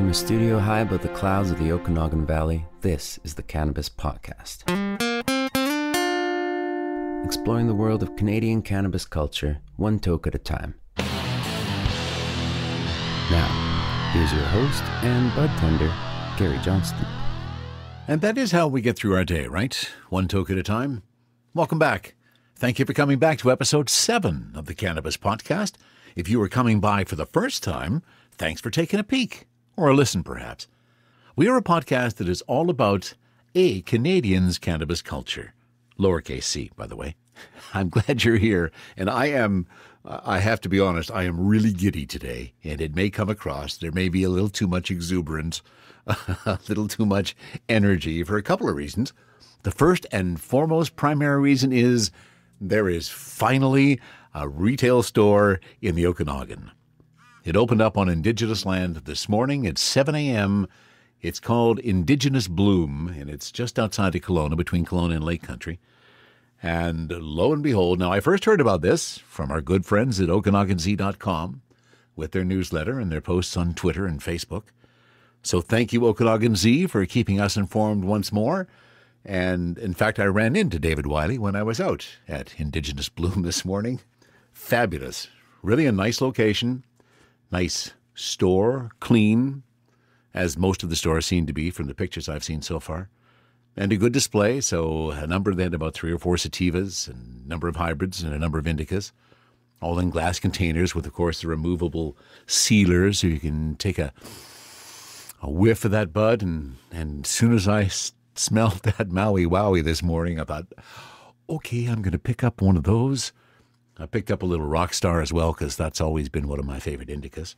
From a studio high above the clouds of the Okanagan Valley, this is the Cannabis Podcast. Exploring the world of Canadian cannabis culture, one toke at a time. Now, here's your host and bud tender, Gary Johnston. And that is how we get through our day, right? One toke at a time. Welcome back. Thank you for coming back to episode 7 of the Cannabis Podcast. If you are coming by for the first time, thanks for taking a peek, or a listen perhaps. We are a podcast that is all about a Canadian's cannabis culture. Lowercase c, by the way. I'm glad you're here, and I have to be honest, I am really giddy today, and it may come across, there may be a little too much exuberance, a little too much energy for a couple of reasons. The first and foremost primary reason is there is finally a retail store in the Okanagan. It opened up on Indigenous land this morning at 7 a.m. It's called Indigenous Bloom, and it's just outside of Kelowna, between Kelowna and Lake Country. And lo and behold, now I first heard about this from our good friends at OkanaganZ.com with their newsletter and their posts on Twitter and Facebook. So thank you, Okanagan Z, for keeping us informed once more. And in fact, I ran into David Wowie when I was out at Indigenous Bloom this morning. Fabulous. Really a nice location. Nice store, clean, as most of the stores seem to be from the pictures I've seen so far. And a good display, so they had about 3 or 4 sativas, and a number of hybrids, and a number of indicas, all in glass containers with, of course, the removable sealers, so you can take a whiff of that bud. And as soon as I smelled that Maui Wowie this morning, I thought, okay, I'm going to pick up one of those. I picked up a little Rockstar as well, because that's always been one of my favorite indicas,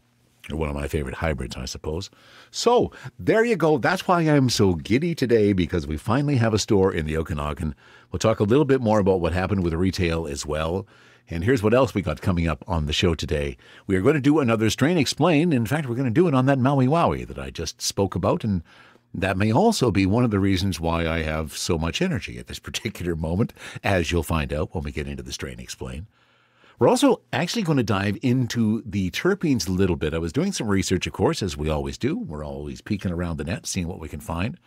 or one of my favorite hybrids, I suppose. So there you go. That's why I'm so giddy today, because we finally have a store in the Okanagan. We'll talk a little bit more about what happened with retail as well. And here's what else we got coming up on the show today. We are going to do another Strain Explained. In fact, we're going to do it on that Maui Wowie that I just spoke about, and that may also be one of the reasons why I have so much energy at this particular moment, as you'll find out when we get into the Strain Explained. We're also actually going to dive into the terpenes a little bit. I was doing some research, of course, as we always do. We're always peeking around the net, seeing what we can find.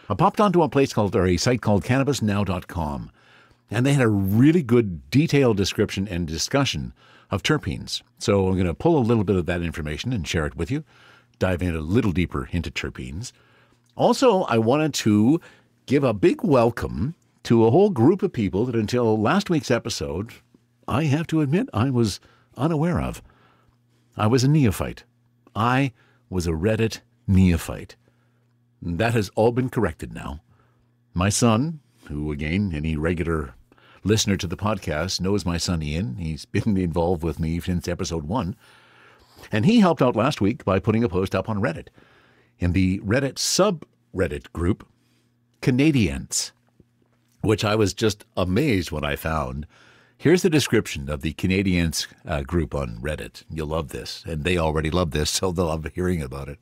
I popped onto a site called CannabisNow.com, and they had a really good detailed description and discussion of terpenes. So I'm going to pull a little bit of that information and share it with you, dive in a little deeper into terpenes. Also, I wanted to give a big welcome to a whole group of people that until last week's episode, I have to admit, I was unaware of. I was a neophyte. I was a Reddit neophyte. That has all been corrected now. My son, who again, any regular listener to the podcast knows my son Ian. He's been involved with me since episode 1. And he helped out last week by putting a post up on Reddit. In the Reddit subreddit group, Canadians, which I was just amazed when I found. Here's the description of the Canadians group on Reddit. You'll love this, and they already love this, so they'll love hearing about it.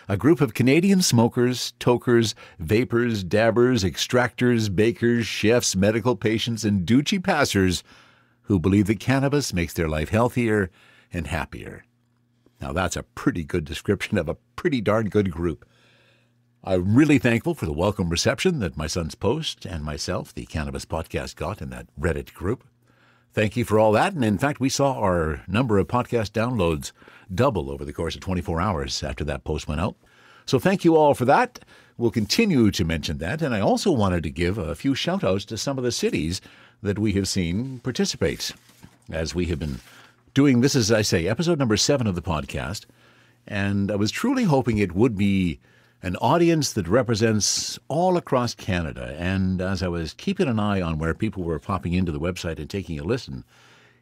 A group of Canadian smokers, tokers, vapors, dabbers, extractors, bakers, chefs, medical patients, and doochie passers who believe that cannabis makes their life healthier and happier. Now that's a pretty good description of a pretty darn good group. I'm really thankful for the welcome reception that my son's post and myself, the Cannabis Podcast, got in that Reddit group. Thank you for all that. And in fact, we saw our number of podcast downloads double over the course of 24 hours after that post went out. So thank you all for that. We'll continue to mention that. And I also wanted to give a few shout outs to some of the cities that we have seen participate as we have been doing this, as I say, episode number 7 of the podcast. And I was truly hoping it would be an audience that represents all across Canada. And as I was keeping an eye on where people were popping into the website and taking a listen,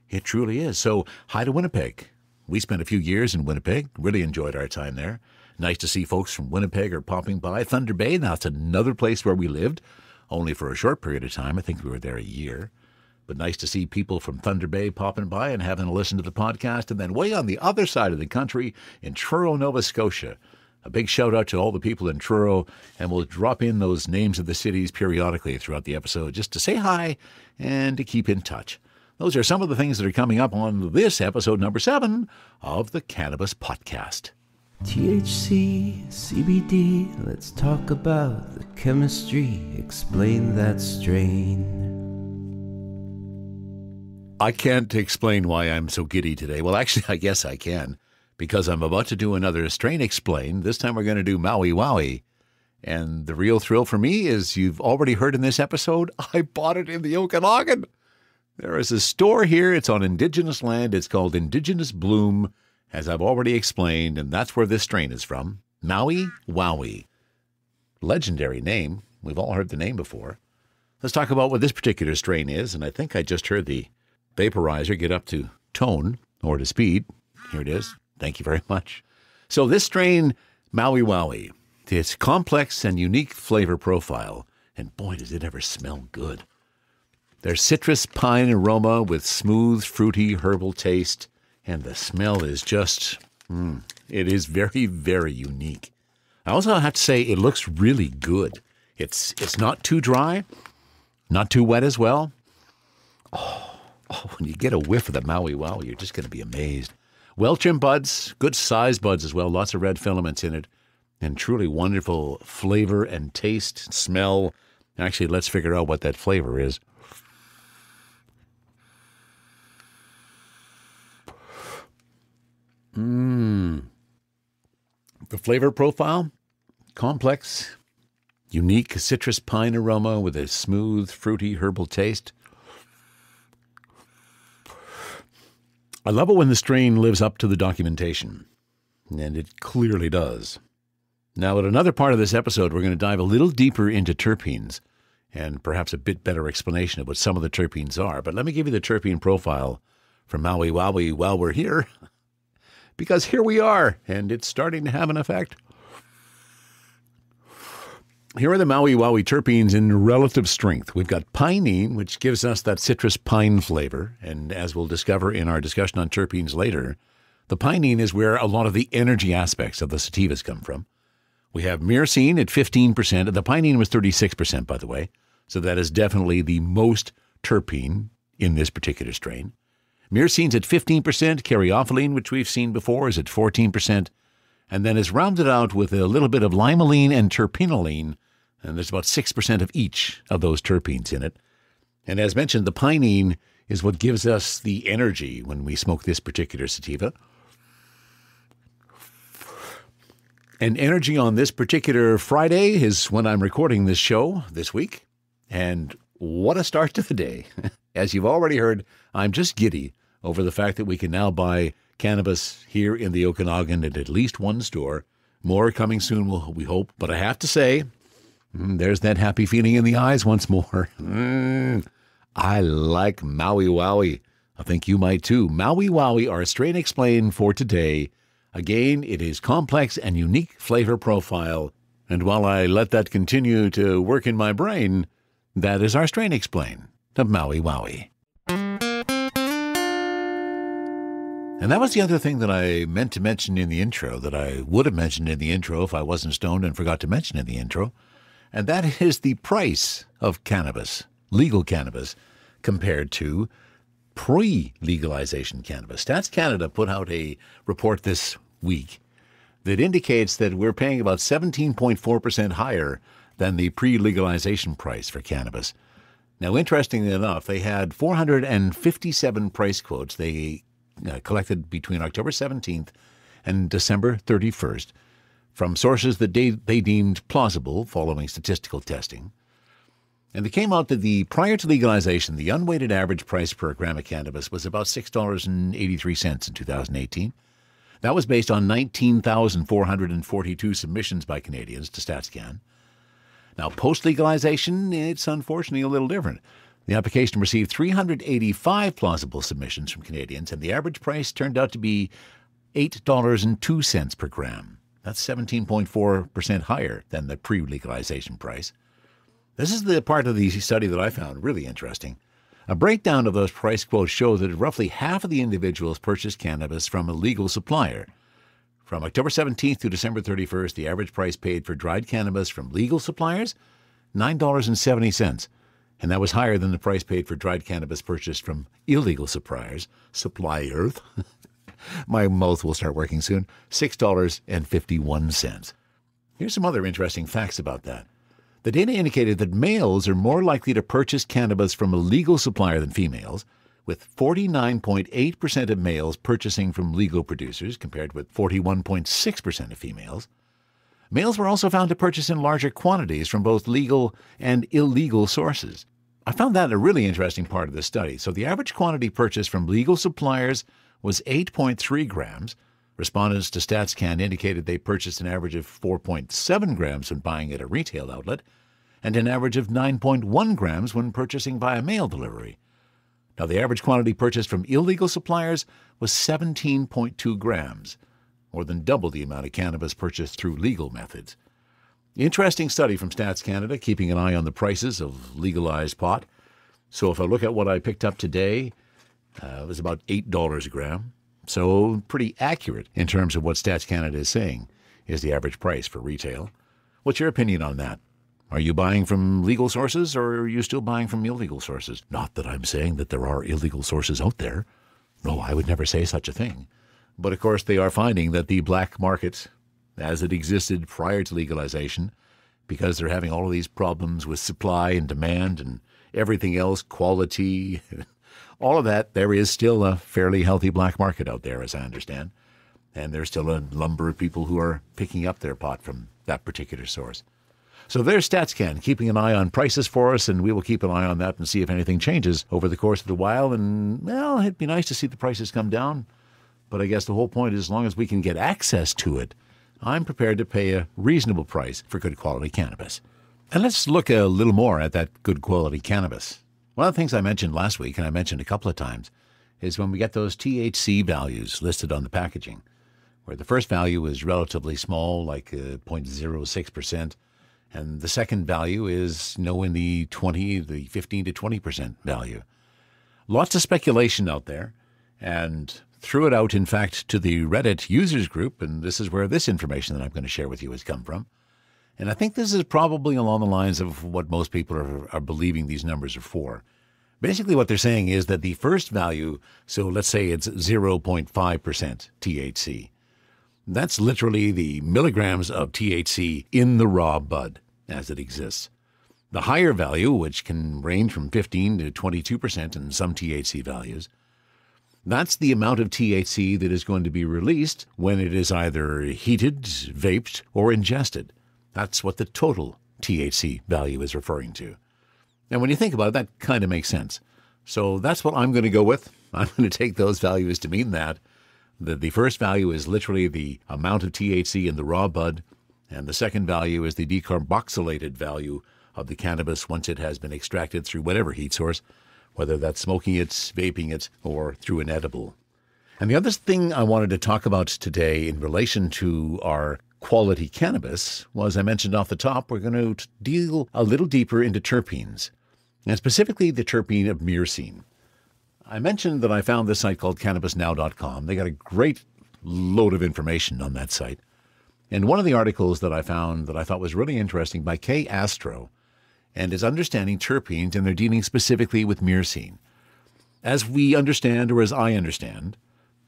it truly is. So hi to Winnipeg. We spent a few years in Winnipeg, really enjoyed our time there. Nice to see folks from Winnipeg are popping by. Thunder Bay, that's another place where we lived, only for a short period of time. I think we were there a year. But nice to see people from Thunder Bay popping by and having a listen to the podcast. And then way on the other side of the country in Truro, Nova Scotia, a big shout out to all the people in Truro, and we'll drop in those names of the cities periodically throughout the episode just to say hi and to keep in touch. Those are some of the things that are coming up on this episode number 7 of the Cannabis Podcast. THC, CBD, let's talk about the chemistry, explain that strain. I can't explain why I'm so giddy today. Well, actually, I guess I can, because I'm about to do another strain explain. This time we're going to do Maui Wowie. And the real thrill for me is, you've already heard in this episode, I bought it in the Okanagan. There is a store here. It's on Indigenous land. It's called Indigenous Bloom, as I've already explained, and that's where this strain is from. Maui Wowie. Legendary name. We've all heard the name before. Let's talk about what this particular strain is, and I think I just heard the vaporizer get up to tone, or to speed. Here it is. Thank you very much. So this strain, Maui Wowie, its complex and unique flavor profile, and boy, does it ever smell good. There's citrus pine aroma with smooth, fruity, herbal taste, and the smell is just, it is very, very unique. I also have to say, it looks really good. It's not too dry, not too wet as well. When you get a whiff of the Maui Wowie, you're just going to be amazed. Well-trimmed buds, good sized buds as well, lots of red filaments in it, and truly wonderful flavor and taste, smell. Actually, let's figure out what that flavor is. The flavor profile, complex, unique citrus pine aroma with a smooth, fruity, herbal taste. I love it when the strain lives up to the documentation, and it clearly does. Now, at another part of this episode, we're going to dive a little deeper into terpenes, and perhaps a bit better explanation of what some of the terpenes are. But let me give you the terpene profile from Maui Wowie while we're here, because here we are, and it's starting to have an effect. Here are the Maui Wowie terpenes in relative strength. We've got pinene, which gives us that citrus pine flavor. And as we'll discover in our discussion on terpenes later, the pinene is where a lot of the energy aspects of the sativas come from. We have myrcene at 15%. The pinene was 36%, by the way. So that is definitely the most terpene in this particular strain. Myrcene's at 15%. Caryophyllene, which we've seen before, is at 14%. And then is rounded out with a little bit of limonene and terpinolene, and there's about 6% of each of those terpenes in it. And as mentioned, the pinene is what gives us the energy when we smoke this particular sativa. And energy on this particular Friday is when I'm recording this show this week. And what a start to the day. As you've already heard, I'm just giddy over the fact that we can now buy cannabis here in the Okanagan at least one store. More coming soon, we hope. But I have to say, there's that happy feeling in the eyes once more. I like Maui Wowie. I think you might too. Maui Wowie, our strain explain for today. Again, it is complex and unique flavor profile. And while I let that continue to work in my brain, that is our strain explain of Maui Wowie. And that was the other thing that I meant to mention in the intro, that I would have mentioned in the intro if I wasn't stoned and forgot to mention in the intro. And that is the price of cannabis, legal cannabis, compared to pre-legalization cannabis. Stats Canada put out a report this week that indicates that we're paying about 17.4% higher than the pre-legalization price for cannabis. Now, interestingly enough, they had 457 price quotes they collected between October 17th and December 31st from sources that they deemed plausible following statistical testing. And it came out that prior to legalization, the unweighted average price per gram of cannabis was about $6.83 in 2018. That was based on 19,442 submissions by Canadians to StatsCan. Now, post-legalization, it's unfortunately a little different. The application received 385 plausible submissions from Canadians, and the average price turned out to be $8.02 per gram. That's 17.4% higher than the pre-legalization price. This is the part of the study that I found really interesting. A breakdown of those price quotes show that roughly half of the individuals purchased cannabis from a legal supplier. From October 17th to December 31st, the average price paid for dried cannabis from legal suppliers, $9.70. And that was higher than the price paid for dried cannabis purchased from illegal suppliers, My mouth will start working soon. $6.51. Here's some other interesting facts about that. The data indicated that males are more likely to purchase cannabis from a legal supplier than females, with 49.8% of males purchasing from legal producers compared with 41.6% of females. Males were also found to purchase in larger quantities from both legal and illegal sources. I found that a really interesting part of the study. So the average quantity purchased from legal suppliers was 8.3 grams. Respondents to StatsCan indicated they purchased an average of 4.7 grams when buying at a retail outlet, and an average of 9.1 grams when purchasing via mail delivery. Now, the average quantity purchased from illegal suppliers was 17.2 grams, more than double the amount of cannabis purchased through legal methods. Interesting study from Stats Canada, keeping an eye on the prices of legalized pot. So if I look at what I picked up today, it was about $8 a gram. So pretty accurate in terms of what Stats Canada is saying is the average price for retail. What's your opinion on that? Are you buying from legal sources, or are you still buying from illegal sources? Not that I'm saying that there are illegal sources out there. No, I would never say such a thing. But of course, they are finding that the black market, as it existed prior to legalization, because they're having all of these problems with supply and demand and everything else, quality, all of that, there is still a fairly healthy black market out there, as I understand. And there's still a number of people who are picking up their pot from that particular source. So there's StatsCan, keeping an eye on prices for us, and we will keep an eye on that and see if anything changes over the course of the while. And, well, it'd be nice to see the prices come down. But I guess the whole point is, as long as we can get access to it, I'm prepared to pay a reasonable price for good quality cannabis. And let's look a little more at that good quality cannabis. One of the things I mentioned last week, and I mentioned a couple of times, is when we get those THC values listed on the packaging, where the first value is relatively small, like 0.06%, and the second value is, in the 15 to 20% value. Lots of speculation out there, and threw it out, in fact, to the Reddit users group, and this is where this information that I'm going to share with you has come from. And I think this is probably along the lines of what most people are believing these numbers are for. Basically, what they're saying is that the first value, so let's say it's 0.5% THC, that's literally the milligrams of THC in the raw bud as it exists. The higher value, which can range from 15 to 22% in some THC values, that's the amount of THC that is going to be released when it is either heated, vaped, or ingested. That's what the total THC value is referring to. And when you think about it, that kind of makes sense. So that's what I'm going to go with. I'm going to take those values to mean that the first value is literally the amount of THC in the raw bud, and the second value is the decarboxylated value of the cannabis once it has been extracted through whatever heat source, whether that's smoking it, vaping it, or through an edible. And the other thing I wanted to talk about today in relation to our quality cannabis was, I mentioned off the top, we're going to deal a little deeper into terpenes, and specifically the terpene of myrcene. I mentioned that I found this site called cannabisnow.com. They got a great load of information on that site. And one of the articles that I found that I thought was really interesting by Kay Astro, and is understanding terpenes, and they're dealing specifically with myrcene. As we understand, or as I understand,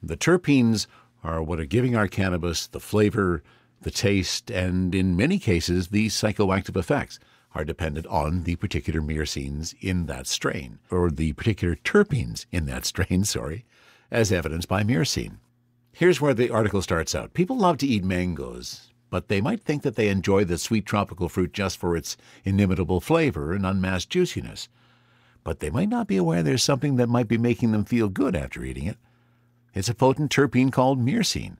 the terpenes are what are giving our cannabis the flavor, the taste, and in many cases, the psychoactive effects are dependent on the particular myrcenes in that strain, or the particular terpenes in that strain, as evidenced by myrcene. Here's where the article starts out. People love to eat mangoes, but they might think that they enjoy the sweet tropical fruit just for its inimitable flavor and unmasked juiciness. But they might not be aware there's something that might be making them feel good after eating it. It's a potent terpene called myrcene.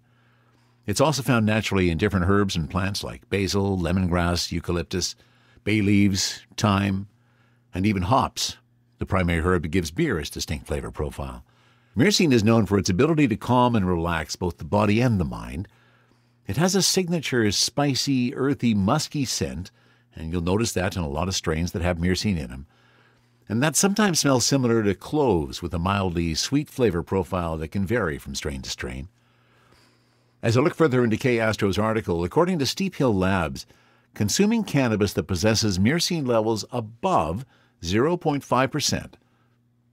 It's also found naturally in different herbs and plants like basil, lemongrass, eucalyptus, bay leaves, thyme, and even hops, the primary herb that gives beer its distinct flavor profile. Myrcene is known for its ability to calm and relax both the body and the mind. It has a signature spicy, earthy, musky scent, and you'll notice that in a lot of strains that have myrcene in them. And that sometimes smells similar to cloves with a mildly sweet flavor profile that can vary from strain to strain. As I look further into Kay Astro's article, according to Steep Hill Labs, consuming cannabis that possesses myrcene levels above 0.5%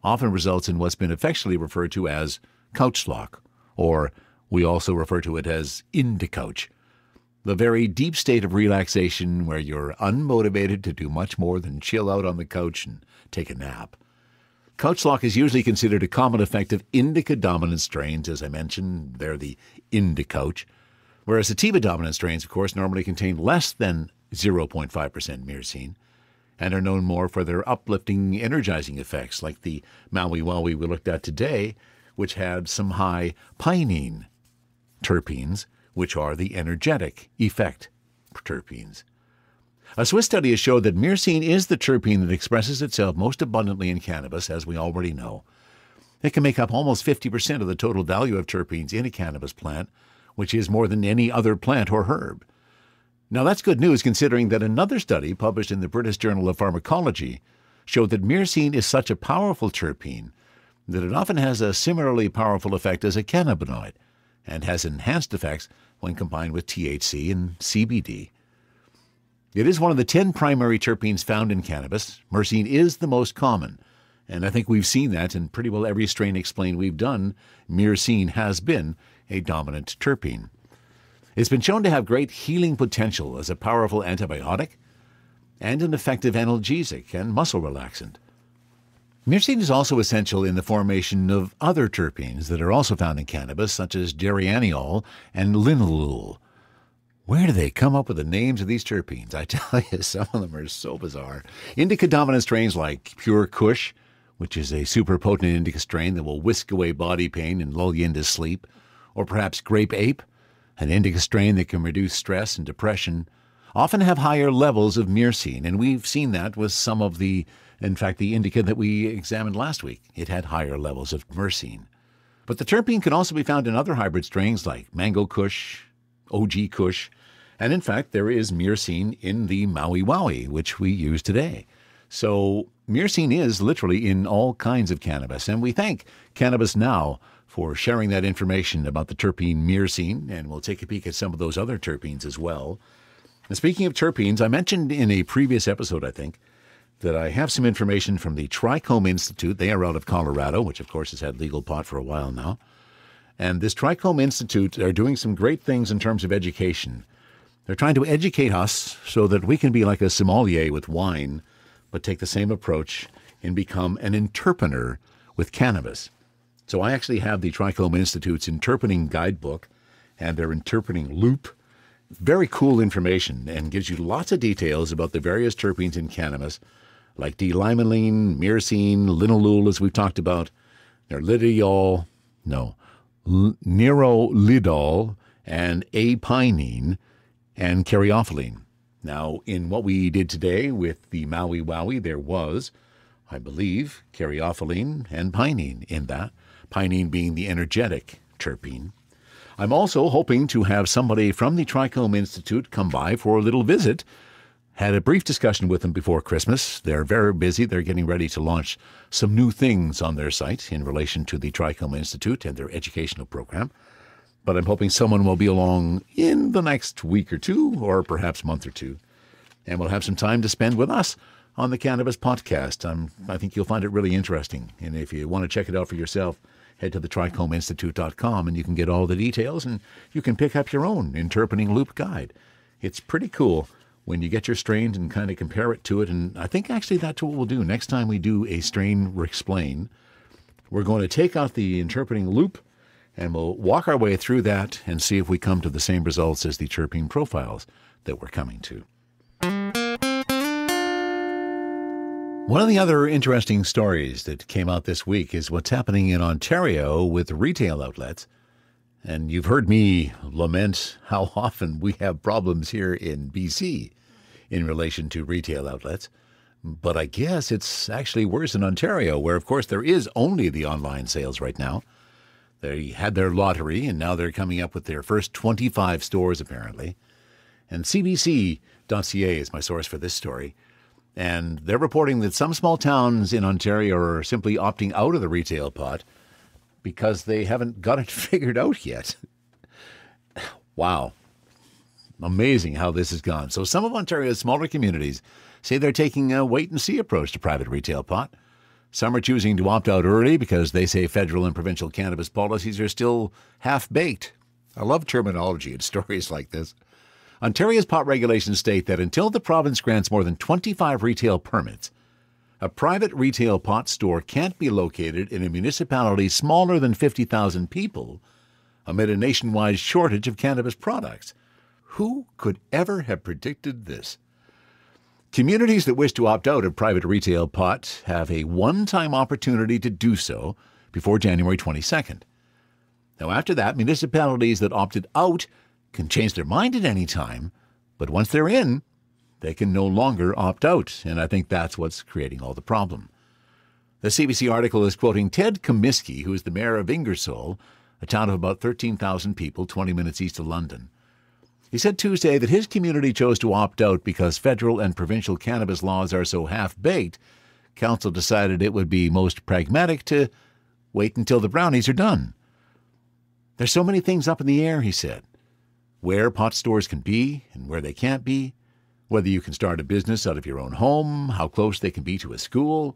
often results in what's been affectionately referred to as couch lock, or we also refer to it as indicoach. The very deep state of relaxation where you're unmotivated to do much more than chill out on the couch and take a nap. Couch lock is usually considered a common effect of indica-dominant strains. As I mentioned, they're the indicoach, whereas sativa-dominant strains, of course, normally contain less than 0.5% myrcene and are known more for their uplifting, energizing effects, like the Maui Wowie we looked at today, which had some high pinene terpenes, which are the energetic effect terpenes. A Swiss study has showed that myrcene is the terpene that expresses itself most abundantly in cannabis, as we already know. It can make up almost 50% of the total value of terpenes in a cannabis plant, which is more than any other plant or herb. Now that's good news, considering that another study published in the British Journal of Pharmacology showed that myrcene is such a powerful terpene that it often has a similarly powerful effect as a cannabinoid and has enhanced effects when combined with THC and CBD. It is one of the 10 primary terpenes found in cannabis. Myrcene is the most common, and I think we've seen that in pretty well every strain explained we've done. Myrcene has been a dominant terpene. It's been shown to have great healing potential as a powerful antibiotic and an effective analgesic and muscle relaxant. Myrcene is also essential in the formation of other terpenes that are also found in cannabis, such as geraniol and linalool. Where do they come up with the names of these terpenes? I tell you, some of them are so bizarre. Indica-dominant strains like Pure Kush, which is a super potent indica strain that will whisk away body pain and lull you into sleep, or perhaps Grape Ape, an indica strain that can reduce stress and depression, often have higher levels of myrcene, and we've seen that with some of the indica that we examined last week. It had higher levels of myrcene. But the terpene can also be found in other hybrid strains like Mango Kush, OG Kush, and in fact, there is myrcene in the Maui Wowie, which we use today. So myrcene is literally in all kinds of cannabis, and we thank Cannabis Now for sharing that information about the terpene myrcene, and we'll take a peek at some of those other terpenes as well. And speaking of terpenes, I mentioned in a previous episode, I think, that I have some information from the Trichome Institute. They are out of Colorado, which of course has had legal pot for a while now. And this Trichome Institute are doing some great things in terms of education. They're trying to educate us so that we can be like a sommelier with wine, but take the same approach and become an interpener with cannabis. So I actually have the Trichome Institute's interpening guidebook and their interpening loop. Very cool information and gives you lots of details about the various terpenes in cannabis, like D-limonene, myrcene, linalool, as we've talked about, nerolidol, and apinene, and caryophyllene. Now, in what we did today with the Maui Wowie, there was, I believe, caryophyllene and pinene in that, pinene being the energetic terpene. I'm also hoping to have somebody from the Trichome Institute come by for a little visit. Had a brief discussion with them before Christmas. They're very busy. They're getting ready to launch some new things on their site in relation to the Trichome Institute and their educational program. But I'm hoping someone will be along in the next week or two, or perhaps month or two, and we'll have some time to spend with us on the Cannabis Podcast. I think you'll find it really interesting. And if you want to check it out for yourself, head to the trichomeinstitute.com and you can get all the details and you can pick up your own interpening loop guide. It's pretty cool when you get your strains and kind of compare it to it. And I think actually that's what we'll do. Next time we do a strain explain, we're going to take out the interpening loop and we'll walk our way through that and see if we come to the same results as the terpene profiles that we're coming to. One of the other interesting stories that came out this week is what's happening in Ontario with retail outlets. And you've heard me lament how often we have problems here in BC in relation to retail outlets. But I guess it's actually worse in Ontario, where, of course, there is only the online sales right now. They had their lottery, and now they're coming up with their first 25 stores, apparently. And CBC.ca is my source for this story. And they're reporting that some small towns in Ontario are simply opting out of the retail pot because they haven't got it figured out yet. Wow. Amazing how this has gone. So some of Ontario's smaller communities say they're taking a wait-and-see approach to private retail pot. Some are choosing to opt out early because they say federal and provincial cannabis policies are still half-baked. I love terminology and stories like this. Ontario's pot regulations state that until the province grants more than 25 retail permits, a private retail pot store can't be located in a municipality smaller than 50,000 people amid a nationwide shortage of cannabis products. Who could ever have predicted this? Communities that wish to opt out of private retail pot have a one-time opportunity to do so before January 22nd. Now, after that, municipalities that opted out can change their mind at any time, but once they're in, they can no longer opt out, and I think that's what's creating all the problem. The CBC article is quoting Ted Comiskey, who is the mayor of Ingersoll, a town of about 13,000 people, 20 minutes east of London. He said Tuesday that his community chose to opt out because federal and provincial cannabis laws are so half-baked, council decided it would be most pragmatic to wait until the brownies are done. There's so many things up in the air, he said. Where pot stores can be and where they can't be, whether you can start a business out of your own home, how close they can be to a school.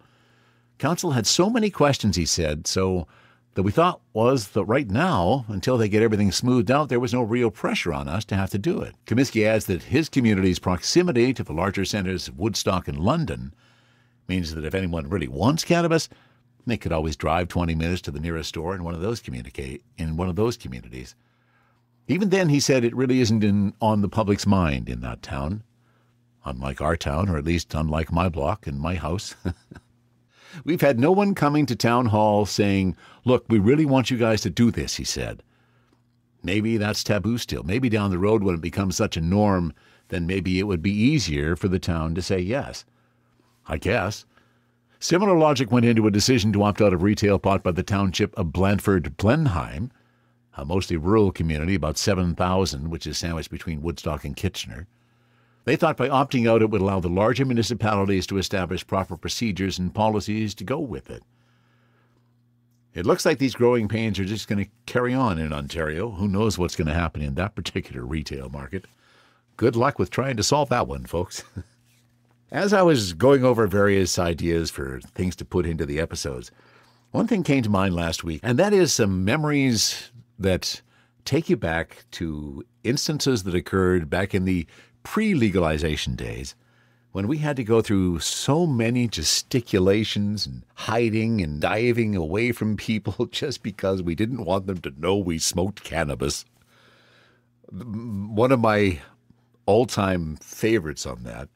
Council had so many questions, he said, so that we thought was that right now, until they get everything smoothed out, there was no real pressure on us to have to do it. Comiskey adds that his community's proximity to the larger centres of Woodstock and London means that if anyone really wants cannabis, they could always drive 20 minutes to the nearest store in one of those communities. Even then, he said, it really isn't on the public's mind in that town. Unlike our town, or at least unlike my block and my house. We've had no one coming to town hall saying, look, we really want you guys to do this, he said. Maybe that's taboo still. Maybe down the road when it becomes such a norm, then maybe it would be easier for the town to say yes. I guess. Similar logic went into a decision to opt out of retail pot by the township of Blandford-Blenheim, a mostly rural community, about 7,000, which is sandwiched between Woodstock and Kitchener. They thought by opting out it would allow the larger municipalities to establish proper procedures and policies to go with it. It looks like these growing pains are just going to carry on in Ontario. Who knows what's going to happen in that particular retail market? Good luck with trying to solve that one, folks. As I was going over various ideas for things to put into the episodes, one thing came to mind last week, and that is some memories that take you back to instances that occurred back in the pre-legalization days, when we had to go through so many gesticulations and hiding and diving away from people just because we didn't want them to know we smoked cannabis. One of my all-time favorites on that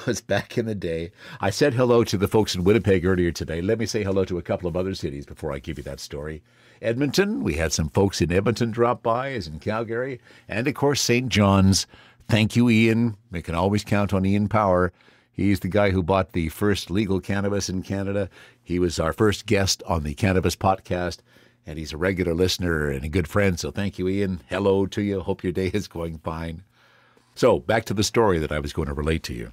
was back in the day. I said hello to the folks in Winnipeg earlier today. Let me say hello to a couple of other cities before I give you that story. Edmonton, we had some folks in Edmonton drop by, as in Calgary, and of course St. John's. Thank you, Ian. We can always count on Ian Power. He's the guy who bought the first legal cannabis in Canada. He was our first guest on the Cannabis podcast, and he's a regular listener and a good friend. So thank you, Ian. Hello to you. Hope your day is going fine. So back to the story that I was going to relate to you.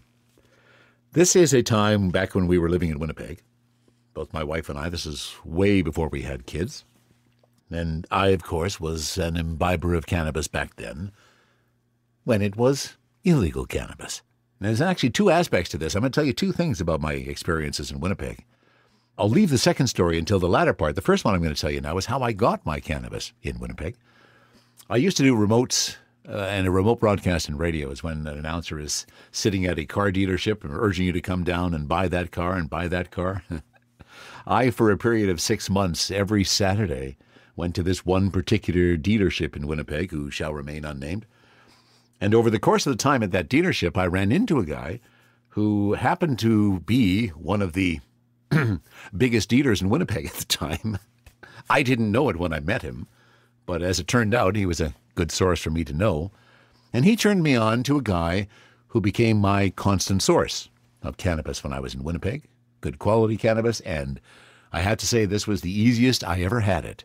This is a time back when we were living in Winnipeg. Both my wife and I, this is way before we had kids. And I, of course, was an imbiber of cannabis back then, when it was illegal cannabis. And there's actually two aspects to this. I'm going to tell you two things about my experiences in Winnipeg. I'll leave the second story until the latter part. The first one I'm going to tell you now is how I got my cannabis in Winnipeg. I used to do remotes, and a remote broadcast in radio is when an announcer is sitting at a car dealership and urging you to come down and buy that car and buy that car. I, for a period of 6 months, every Saturday, went to this one particular dealership in Winnipeg, who shall remain unnamed. And over the course of the time at that dealership, I ran into a guy who happened to be one of the biggest dealers in Winnipeg at the time. I didn't know it when I met him, but as it turned out, he was a good source for me to know. And he turned me on to a guy who became my constant source of cannabis when I was in Winnipeg. Good quality cannabis, and I have to say this was the easiest I ever had it.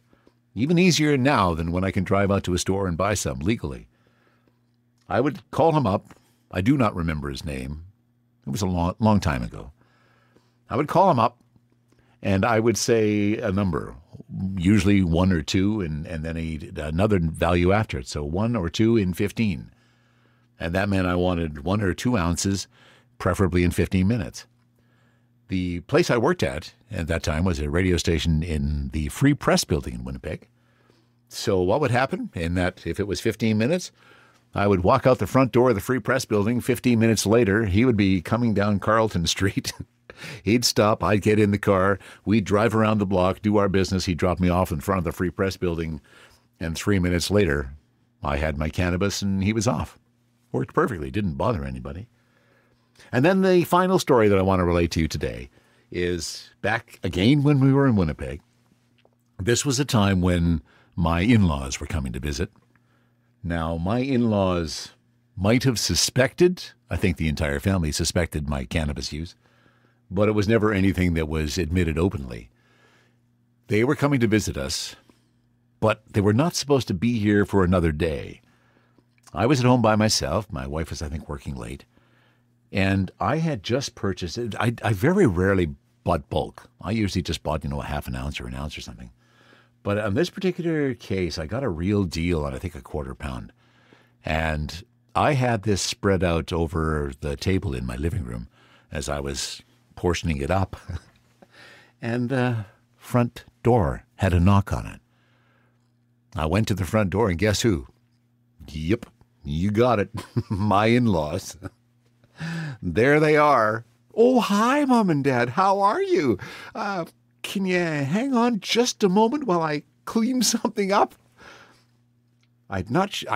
Even easier now than when I can drive out to a store and buy some legally. I would call him up. I do not remember his name. It was a long time ago. I would call him up, and I would say a number, usually 1 or 2, and then another value after it. So 1 or 2 in 15. And that meant I wanted 1 or 2 ounces, preferably in 15 minutes. The place I worked at that time was a radio station in the Free Press building in Winnipeg. So what would happen in that, if it was 15 minutes, I would walk out the front door of the Free Press building. 15 minutes later, he would be coming down Carleton Street. He'd stop. I'd get in the car. We'd drive around the block, do our business. He'd drop me off in front of the Free Press building. And 3 minutes later, I had my cannabis and he was off. Worked perfectly. Didn't bother anybody. And then the final story that I want to relate to you today is back again when we were in Winnipeg. This was a time when my in-laws were coming to visit. Now, my in-laws might have suspected, I think the entire family suspected my cannabis use, but it was never anything that was admitted openly. They were coming to visit us, but they were not supposed to be here for another day. I was at home by myself. My wife was, I think, working late. And I had just purchased it. I very rarely bought bulk. I usually just bought, a half an ounce or an ounce or something. But on this particular case, I got a real deal on, I think, a quarter pound. And I had this spread out over the table in my living room as I was portioning it up. And the front door had a knock on it. I went to the front door, and guess who? Yep, you got it. My in-laws. There they are. Oh, hi, Mom and Dad. How are you? Can you hang on just a moment while I clean something up? I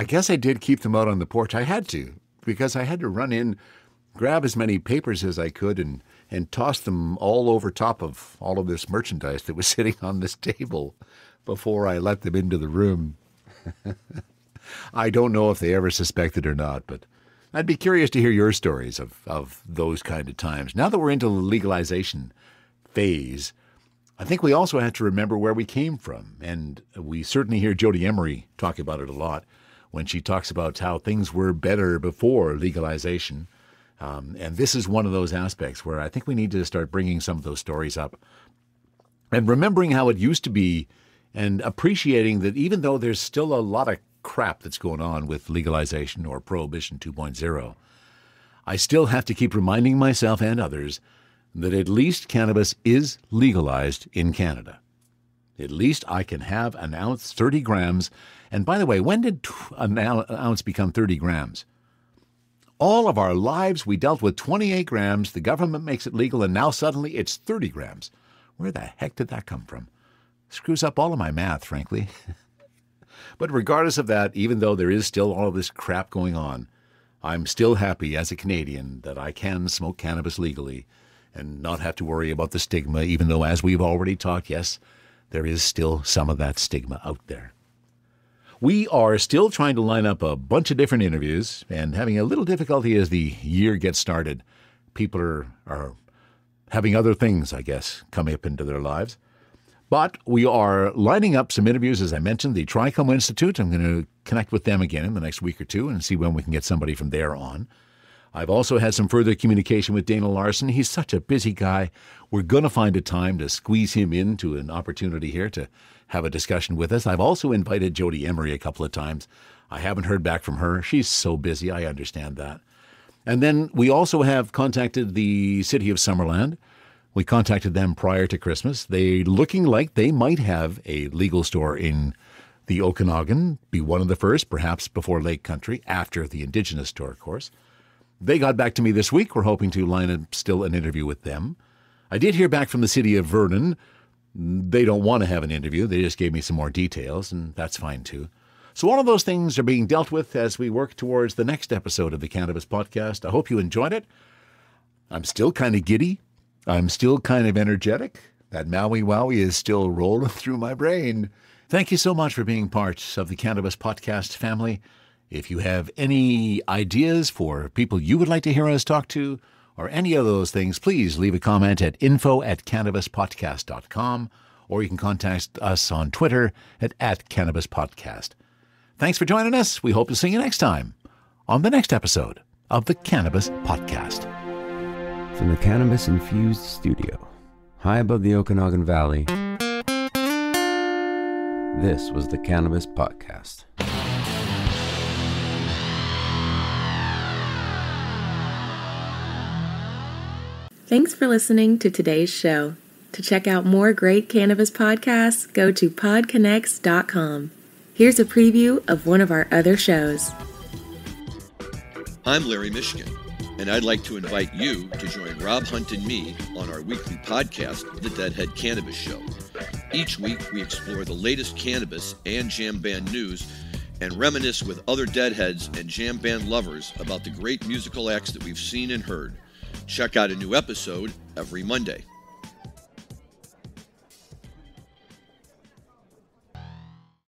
guess I did keep them out on the porch. I had to, because I had to run in, grab as many papers as I could, and toss them all over top of all of this merchandise that was sitting on this table before I let them into the room. I don't know if they ever suspected or not, but I'd be curious to hear your stories of those kind of times. Now that we're into the legalization phase, I think we also have to remember where we came from. And we certainly hear Jody Emery talk about it a lot when she talks about how things were better before legalization. And this is one of those aspects where I think we need to start bringing some of those stories up and remembering how it used to be and appreciating that even though there's still a lot of crap that's going on with legalization or Prohibition 2.0, I still have to keep reminding myself and others that at least cannabis is legalized in Canada. At least I can have an ounce, 30 grams. And by the way, when did an ounce become 30 grams? All of our lives, we dealt with 28 grams. The government makes it legal, and now suddenly it's 30 grams. Where the heck did that come from? Screws up all of my math, frankly. But regardless of that, even though there is still all of this crap going on, I'm still happy as a Canadian that I can smoke cannabis legally and not have to worry about the stigma, even though, as we've already talked, yes, there is still some of that stigma out there. We are still trying to line up a bunch of different interviews and having a little difficulty as the year gets started. People are having other things, I guess, coming up into their lives. But we are lining up some interviews, as I mentioned, the Trichome Institute. I'm going to connect with them again in the next week or two and see when we can get somebody from there on. I've also had some further communication with Dana Larson. He's such a busy guy. We're going to find a time to squeeze him into an opportunity here to have a discussion with us. I've also invited Jody Emery a couple of times. I haven't heard back from her. She's so busy. I understand that. And then we also have contacted the City of Summerland. We contacted them prior to Christmas. They're looking like they might have a legal store in the Okanagan, be one of the first, perhaps before Lake Country, after the Indigenous store, of course. They got back to me this week. We're hoping to line up still an interview with them. I did hear back from the City of Vernon. They don't want to have an interview. They just gave me some more details, and that's fine too. So all of those things are being dealt with as we work towards the next episode of the Cannabis Podcast. I hope you enjoyed it. I'm still kind of giddy. I'm still kind of energetic. That Maui Wowie is still rolling through my brain. Thank you so much for being part of the Cannabis Podcast family. If you have any ideas for people you would like to hear us talk to, or any of those things, please leave a comment at info@cannabispodcast.com, or you can contact us on Twitter at @cannabispodcast. Thanks for joining us. We hope to see you next time on the next episode of the Cannabis Podcast. From the cannabis-infused studio, high above the Okanagan Valley, this was the Cannabis Podcast. Thanks for listening to today's show. To check out more great cannabis podcasts, go to podconnects.com. Here's a preview of one of our other shows. I'm Larry Michigan, and I'd like to invite you to join Rob Hunt and me on our weekly podcast, The Deadhead Cannabis Show. Each week, we explore the latest cannabis and jam band news and reminisce with other deadheads and jam band lovers about the great musical acts that we've seen and heard. Check out a new episode every Monday.